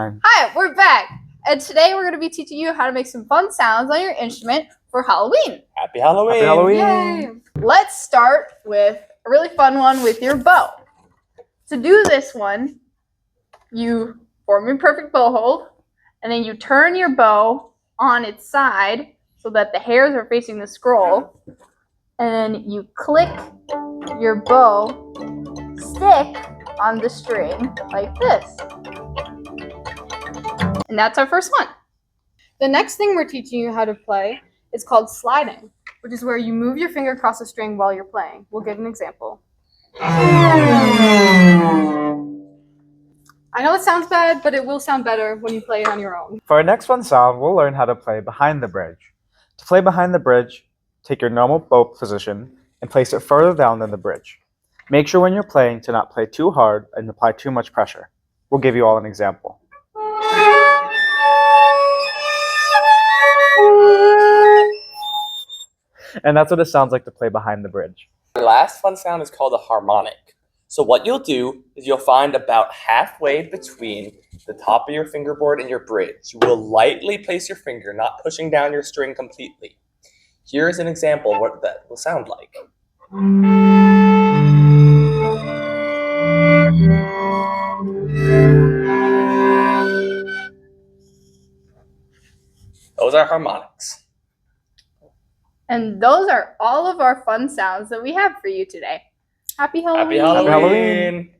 Hi, we're back, and today we're going to be teaching you how to make some fun sounds on your instrument for Halloween. Happy Halloween! Happy Halloween! Yay! Let's start with a really fun one with your bow. To do this one, you form your perfect bow hold, and then you turn your bow on its side so that the hairs are facing the scroll, and then you click your bow stick on the string like this. And that's our first one. The next thing we're teaching you how to play is called sliding, which is where you move your finger across the string while you're playing. We'll get an example. I know it sounds bad, but it will sound better when you play it on your own. For our next fun sound, we'll learn how to play behind the bridge. To play behind the bridge, take your normal bow position and place it further down than the bridge. Make sure when you're playing to not play too hard and apply too much pressure. We'll give you all an example. And that's what it sounds like to play behind the bridge. Our last fun sound is called a harmonic. So what you'll do is you'll find about halfway between the top of your fingerboard and your bridge. You will lightly place your finger, not pushing down your string completely. Here is an example of what that will sound like. Those are harmonics. And those are all of our fun sounds that we have for you today. Happy Halloween! Happy Halloween!